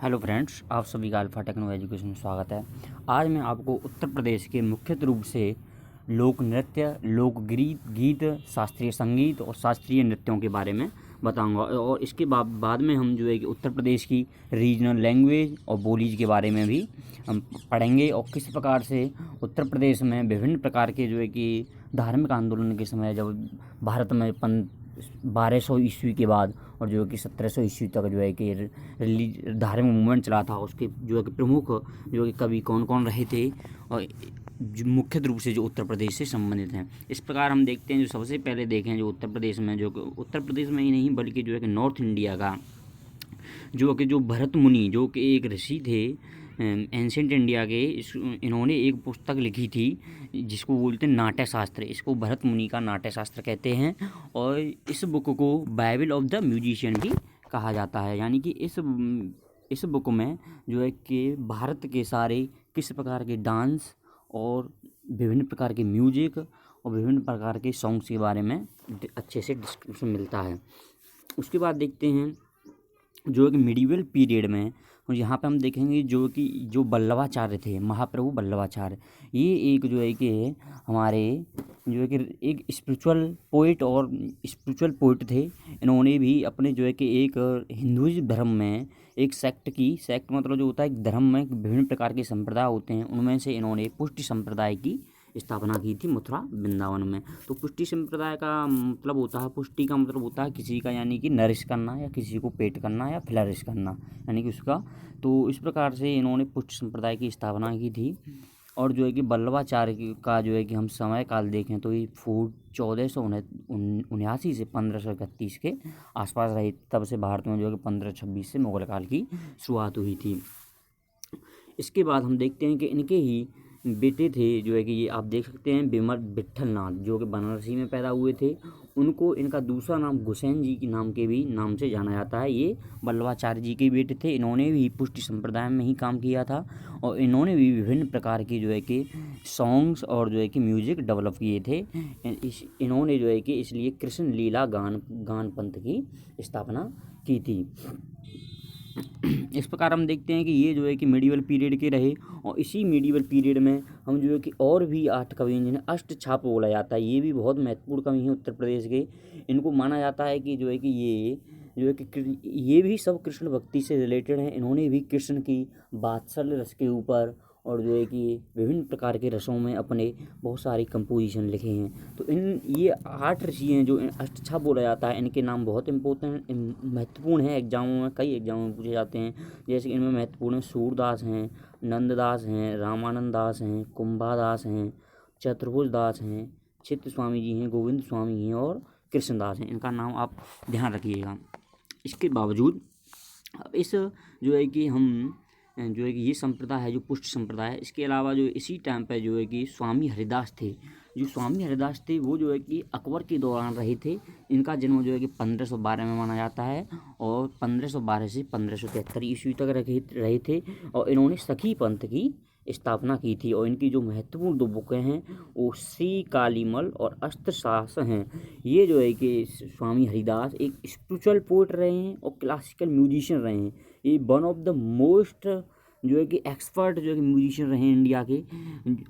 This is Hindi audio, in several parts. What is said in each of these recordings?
हेलो फ्रेंड्स, आप सभी का अल्फा टेक्नो एजुकेशन में स्वागत है। आज मैं आपको उत्तर प्रदेश के मुख्य रूप से लोक नृत्य, गीत, शास्त्रीय संगीत और शास्त्रीय नृत्यों के बारे में बताऊंगा और इसके बाद में हम जो है कि उत्तर प्रदेश की रीजनल लैंग्वेज और बोलीज के बारे में भी हम पढ़ेंगे और किस प्रकार से उत्तर प्रदेश में विभिन्न प्रकार के जो है कि धार्मिक आंदोलन के समय जब भारत में 1200 ईस्वी के बाद और जो है कि 1700 ईस्वी तक जो है कि धार्मिक मूवमेंट चला था, उसके जो है कि प्रमुख जो कि कवि कौन कौन रहे थे और मुख्य रूप से जो उत्तर प्रदेश से संबंधित हैं। इस प्रकार हम देखते हैं, जो सबसे पहले देखें जो उत्तर प्रदेश में, जो उत्तर प्रदेश में ही नहीं बल्कि जो है कि नॉर्थ इंडिया का जो भरत मुनि जो कि एक ऋषि थे एंशिएंट इंडिया के, इन्होंने एक पुस्तक लिखी थी जिसको बोलते हैं नाट्य शास्त्र। इसको भरत मुनि का नाट्य शास्त्र कहते हैं और इस बुक को बाइबल ऑफ द म्यूजिशियन भी कहा जाता है। यानी कि इस बुक में जो है कि भारत के सारे किस प्रकार के डांस और विभिन्न प्रकार के म्यूजिक और विभिन्न प्रकार के सॉन्ग्स के बारे में अच्छे से डिस्क्रिप्शन मिलता है। उसके बाद देखते हैं जो कि मिडिवल पीरियड में, और यहाँ पे हम देखेंगे जो वल्लभाचार्य थे, महाप्रभु वल्लभाचार्य, ये एक जो है कि हमारे जो है कि एक स्पिरिचुअल पोइट और स्पिरिचुअल पोइट थे। इन्होंने भी अपने जो है कि एक हिंदुइज्म धर्म में एक सेक्ट मतलब जो होता है एक धर्म में विभिन्न प्रकार के संप्रदाय होते हैं, उनमें से इन्होंने पुष्टि संप्रदाय की स्थापना की थी मथुरा वृंदावन में। तो पुष्टि संप्रदाय का मतलब होता है, पुष्टि का मतलब होता है किसी का यानी कि नरिश करना या किसी को पेट करना या फ्लरिश करना यानी कि उसका। तो इस प्रकार से इन्होंने पुष्टि संप्रदाय की स्थापना की थी। और जो है कि वल्लभाचार्य का जो है कि हम समय काल देखें तो ये 1479 से 1531 के आसपास रहे। तब से भारत में जो है कि 1526 से मुगल काल की शुरुआत हुई थी। इसके बाद हम देखते हैं कि इनके ही बेटे थे जो है कि ये आप देख सकते हैं बिमल विट्ठल नाथ, जो कि बनारसी में पैदा हुए थे। उनको इनका दूसरा नाम गुसैन जी के नाम से जाना जाता है। ये वल्लभाचार्य जी के बेटे थे। इन्होंने भी पुष्टि संप्रदाय में ही काम किया था और इन्होंने भी विभिन्न प्रकार की जो है कि सॉन्ग्स और जो है कि म्यूजिक डेवलप किए थे। इन्होंने जो है कि इसलिए कृष्ण लीला गान पंथ की स्थापना की थी। इस प्रकार हम देखते हैं कि ये जो है कि मिडिवल पीरियड के रहे और इसी मिडिवल पीरियड में हम जो है कि और भी 8 कवि जिन्हें अष्टछाप बोला जाता है, ये भी बहुत महत्वपूर्ण कवि हैं उत्तर प्रदेश के। इनको माना जाता है कि जो है कि ये जो है कि ये भी सब कृष्ण भक्ति से रिलेटेड हैं। इन्होंने भी कृष्ण की वात्सल्य रस के ऊपर और जो है कि विभिन्न प्रकार के रसों में अपने बहुत सारी कंपोजिशन लिखे हैं। तो ये 8 ऋषि हैं जो अष्टछाप बोला जाता है। इनके नाम बहुत महत्वपूर्ण हैं, एग्जामों में कई एग्जामों में पूछे जाते हैं। जैसे कि इनमें महत्वपूर्ण हैं सूरदास हैं, नंददास हैं, रामानंद दास हैं, कुंभादास हैं, चतुर्भुज दास हैं, चित्त स्वामी जी हैं, गोविंद स्वामी हैं और कृष्णदास हैं। इनका नाम आप ध्यान रखिएगा। इसके बावजूद अब इस जो है कि हम जो है कि ये संप्रदाय है जो पुष्ट संप्रदाय है, इसके अलावा जो इसी टाइम पर जो है कि स्वामी हरिदास थे। जो स्वामी हरिदास थे वो जो है कि अकबर के दौरान रहे थे। इनका जन्म जो है कि 1512 में माना जाता है और 1512 से 1573 ईस्वी तक रहे थे और इन्होंने सखी पंथ की स्थापना की थी। और इनकी जो महत्वपूर्ण 2 बुकें हैं वो श्री कालीमल और अस्त्रशास्त्र हैं। ये जो है कि स्वामी हरिदास एक स्पिरिचुअल पोएट रहे हैं और क्लासिकल म्यूजिशियन रहे हैं। ये वन ऑफ द मोस्ट जो है कि एक्सपर्ट जो है कि म्यूजिशियन रहे हैं इंडिया के।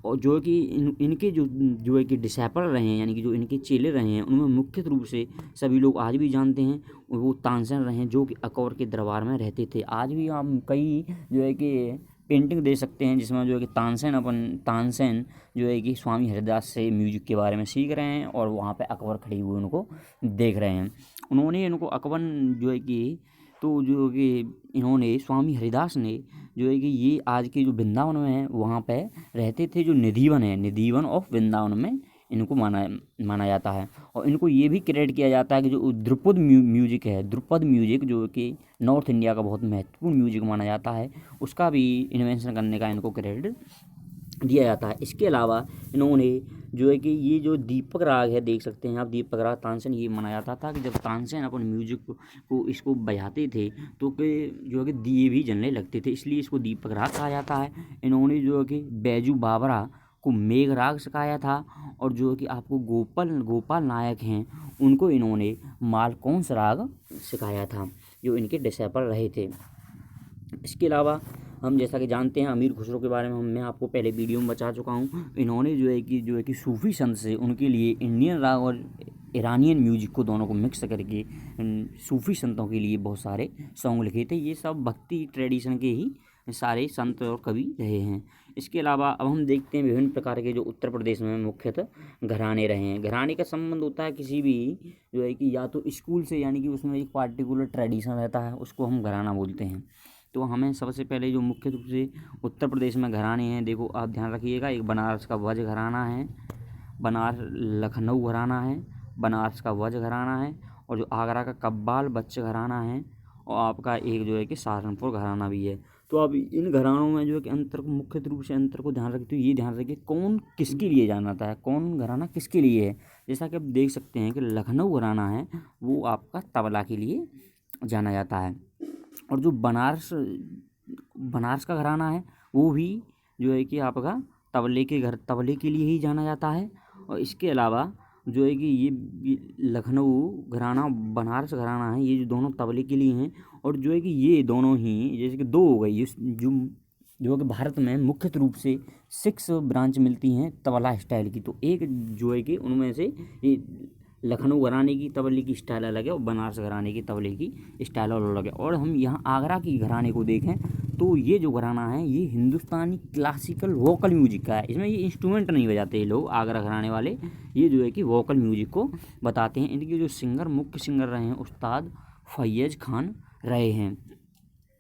और जो है कि इनके जो है कि डिसाइपल रहे हैं यानी कि जो इनके चेले रहे हैं, उनमें मुख्य रूप से सभी लोग आज भी जानते हैं वो तानसेन रहे हैं, जो कि अकबर के दरबार में रहते थे। आज भी हम कई जो है कि पेंटिंग दे सकते हैं जिसमें जो है कि तानसेन जो है कि स्वामी हरिदास से म्यूजिक के बारे में सीख रहे हैं और वहाँ पे अकबर खड़े हुए उनको देख रहे हैं। उन्होंने इनको अकबर जो है कि तो जो कि इन्होंने स्वामी हरिदास ने जो है कि ये आज के जो वृंदावन में है वहाँ पे रहते थे। जो निधिवन ऑफ वृंदावन में इनको माना जाता है। और इनको ये भी क्रेडिट किया जाता है कि जो ध्रुपद म्यूजिक जो कि नॉर्थ इंडिया का बहुत महत्वपूर्ण म्यूजिक माना जाता है, उसका भी इन्वेंशन करने का इनको क्रेडिट दिया जाता है। इसके अलावा इन्होंने जो है कि ये जो दीपक राग है, देख सकते हैं आप, दीपक राग तानसेन, ये माना जाता था कि जब तानसेन अपन म्यूजिक को इसको बजाते थे तो कि जो है कि दिए भी जलने लगते थे, इसलिए इसको दीपक राग कहा जाता है। इन्होंने जो है कि बैजू बावरा को मेघ राग सिखाया था और जो है कि आपको गोपाल नायक हैं उनको इन्होंने मालकौंस राग सिखाया था, जो इनके डिसाइपल रहे थे। इसके अलावा हम जैसा कि जानते हैं अमीर खुसरो के बारे में मैं आपको पहले वीडियो में बता चुका हूँ। इन्होंने जो है कि सूफ़ी संत से उनके लिए इंडियन राग और ईरानियन म्यूजिक को दोनों को मिक्स करके सूफ़ी संतों के लिए बहुत सारे सॉन्ग लिखे थे। ये सब भक्ति ट्रेडिशन के ही सारे संत और कवि रहे हैं। इसके अलावा अब हम देखते हैं विभिन्न प्रकार के जो उत्तर प्रदेश में मुख्यतः घराने रहे हैं। घराने का संबंध होता है किसी भी जो है कि या तो स्कूल से, यानी कि उसमें एक पार्टिकुलर ट्रेडिशन रहता है, उसको हम घराना बोलते हैं। तो हमें सबसे पहले जो मुख्य रूप से उत्तर प्रदेश में घराने हैं, देखो आप ध्यान रखिएगा, एक बनारस का वज घराना है, लखनऊ घराना है, बनारस का वज घराना है, और जो आगरा का कव्वाल बच्च घराना है, और आपका एक जो है कि सहारनपुर घराना भी है। तो अब इन घरानों में जो है कि अंतर को मुख्य रूप से अंतर को ध्यान रखते हुए ये ध्यान रखिए कौन किसके लिए जाना था, कौन घराना किसके लिए है। जैसा कि आप देख सकते हैं कि लखनऊ घराना है वो आपका तबला के लिए जाना जाता है, और जो बनारस का घराना है वो भी जो है कि आपका तबले के लिए ही जाना जाता है। और इसके अलावा जो है कि ये लखनऊ घराना, बनारस घराना है, ये जो दोनों तबले के लिए हैं। और जो है कि ये दोनों ही जैसे कि दो हो गई जो कि भारत में मुख्य रूप से 6 ब्रांच मिलती हैं तबला स्टाइल की। तो एक जो है कि उनमें से ये लखनऊ घराने की तबले की स्टाइल अलग है और बनारस घराने की तबले की स्टाइल अलग है। और हम यहाँ आगरा की घराने को देखें तो ये जो घराना है ये हिंदुस्तानी क्लासिकल वोकल म्यूजिक का है। इसमें ये इंस्ट्रूमेंट नहीं बजाते ये लोग, आगरा घराने वाले, ये जो है कि वोकल म्यूजिक को बताते हैं। इनके जो मुख्य सिंगर रहे हैं उस्ताद फैयज़ खान रहे हैं।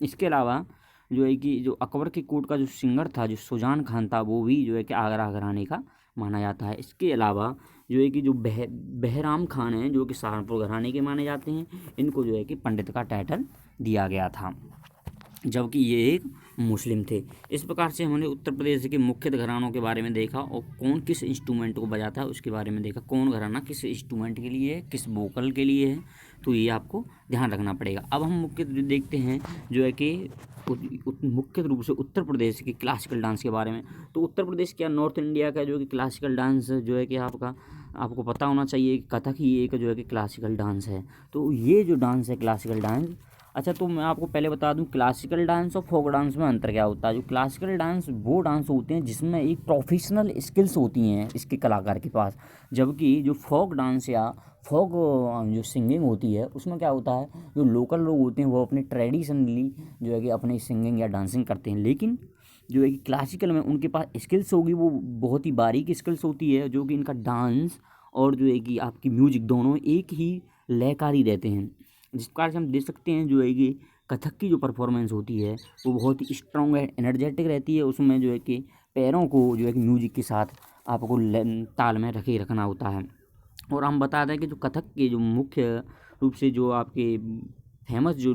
इसके अलावा जो है कि जो अकबर के कोर्ट का जो सिंगर था, जो सुजान खान था, वो भी जो है कि आगरा घराने का माना जाता है। इसके अलावा जो है कि जो बहराम खान हैं जो कि सहारनपुर घराने के माने जाते हैं, इनको जो है कि पंडित का टाइटल दिया गया था, जबकि ये एक मुस्लिम थे। इस प्रकार से हमने उत्तर प्रदेश के मुख्य घरानों के बारे में देखा और कौन किस इंस्ट्रूमेंट को बजाता है उसके बारे में देखा, कौन घराना किस इंस्ट्रूमेंट के लिए है, किस वोकल के लिए है, तो ये आपको ध्यान रखना पड़ेगा। अब हम मुख्य देखते हैं जो है कि मुख्य रूप से उत्तर प्रदेश के क्लासिकल डांस के बारे में। तो उत्तर प्रदेश क्या नॉर्थ इंडिया का जो कि क्लासिकल डांस जो है कि आपको पता होना चाहिए कि कथक ही एक जो है कि क्लासिकल डांस है। तो ये जो डांस है क्लासिकल डांस, अच्छा तो मैं आपको पहले बता दूं क्लासिकल डांस और फोक डांस में अंतर क्या होता है। जो क्लासिकल डांस वो डांस होते हैं जिसमें एक प्रोफेशनल स्किल्स होती हैं इसके कलाकार के पास, जबकि जो फोक डांस या फोक जो सिंगिंग होती है उसमें क्या होता है, जो लोकल लोग होते हैं वो अपने ट्रेडिशनली जो है कि अपनी सिंगिंग या डांसिंग करते हैं, लेकिन जो है कि क्लासिकल में उनके पास स्किल्स होगी वो बहुत ही बारीक स्किल्स होती है, जो कि इनका डांस और जो है कि आपकी म्यूजिक दोनों एक ही लयकारी रहते हैं। जिस प्रकार से हम देख सकते हैं जो है कि कथक की जो परफॉर्मेंस होती है वो बहुत ही स्ट्रॉन्ग है, एनर्जेटिक रहती है। उसमें जो है कि पैरों को जो है कि म्यूजिक के साथ आपको ताल में रखना होता है। और हम बता दें कि जो कथक के जो मुख्य रूप से जो आपके फेमस जो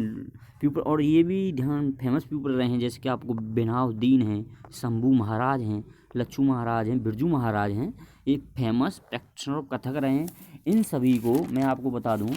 पीपल, और ये भी ध्यान फेमस पीपल रहे हैं, जैसे कि आपको बिनाउद्दीन हैं, शंभू महाराज हैं, लच्छू महाराज हैं, बिरजू महाराज हैं, ये फेमस प्रैक्टिशनर कथक रहे हैं। इन सभी को मैं आपको बता दूं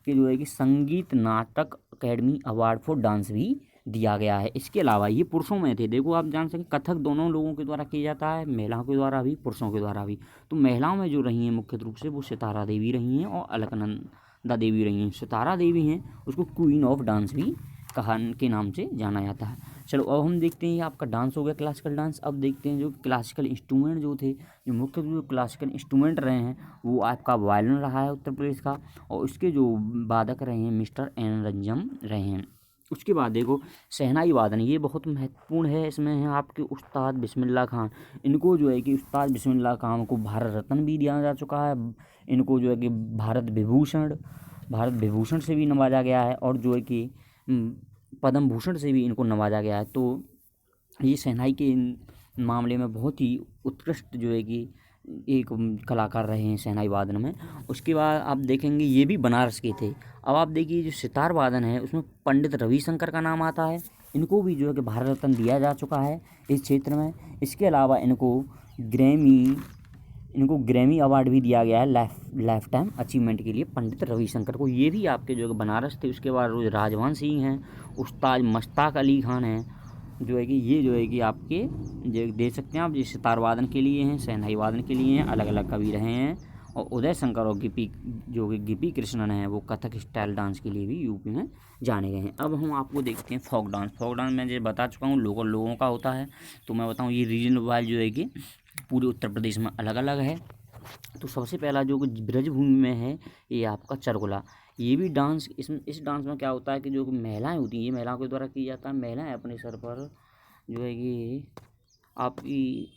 कि जो है कि संगीत नाटक अकेडमी अवार्ड फॉर डांस भी दिया गया है। इसके अलावा ये पुरुषों में थे, देखो आप जान सकें कथक दोनों लोगों के द्वारा किया जाता है, महिलाओं के द्वारा भी पुरुषों के द्वारा भी। तो महिलाओं में जो रही हैं मुख्य रूप से वो सितारा देवी रही हैं और अलकनंदा देवी रही हैं। सितारा देवी हैं उसको क्वीन ऑफ डांस भी के नाम से जाना जाता है। चलो अब हम देखते हैं आपका डांस हो गया क्लासिकल डांस। अब देखते हैं जो क्लासिकल इंस्ट्रूमेंट जो थे, जो मुख्य जो क्लासिकल इंस्ट्रूमेंट रहे हैं वो आपका वायलिन रहा है उत्तर प्रदेश का, और उसके जो वादक रहे हैं मिस्टर एन रंजन रहे हैं। उसके बाद देखो शहनाई वादन, ये बहुत महत्वपूर्ण है। इसमें है आपके उस्ताद बिस्मिल्लाह खान। इनको जो है कि उस्ताद बिस्मिल्लाह खान को भारत रत्न भी दिया जा चुका है। इनको जो है कि भारत विभूषण से भी नवाजा गया है, और जो है कि पद्म भूषण से भी इनको नवाजा गया है। तो ये शहनाई के मामले में बहुत ही उत्कृष्ट जो है कि एक कलाकार रहे हैं शहनाई वादन में। उसके बाद आप देखेंगे ये भी बनारस के थे। अब आप देखिए जो सितार वादन है उसमें पंडित रविशंकर का नाम आता है। इनको भी जो है कि भारत रत्न दिया जा चुका है इस क्षेत्र में। इसके अलावा इनको ग्रैमी अवार्ड भी दिया गया है लाइफ टाइम अचीवमेंट के लिए पंडित रविशंकर को। ये भी आपके जो है बनारस थे। उसके बाद राजवान सिंह हैं, उस्ताद मश्ताक अली खान हैं, जो है कि ये जो है कि आपके जो देख सकते हैं आप, ये सितार वादन के लिए हैं, शहनाई वादन के लिए हैं, अलग अलग कवि रहे हैं। और उदय शंकर और गिपी जो कि गिपी कृष्णन है वो कथक स्टाइल डांस के लिए भी यूपी में जाने गए हैं। अब हम आपको देखते हैं फोक डांस। फोक डांस मैं जो बता चुका हूँ लोकल लोगों का होता है, तो मैं बताऊँ ये रीजन वाइज जो है कि पूरे उत्तर प्रदेश में अलग अलग है। तो सबसे पहला जो कि ब्रजभूमि में है ये आपका चरगुला। ये भी डांस इस डांस में क्या होता है कि जो महिलाएं होती हैं ये महिलाओं के द्वारा किया जाता है। महिलाएं अपने सर पर जो है कि आपकी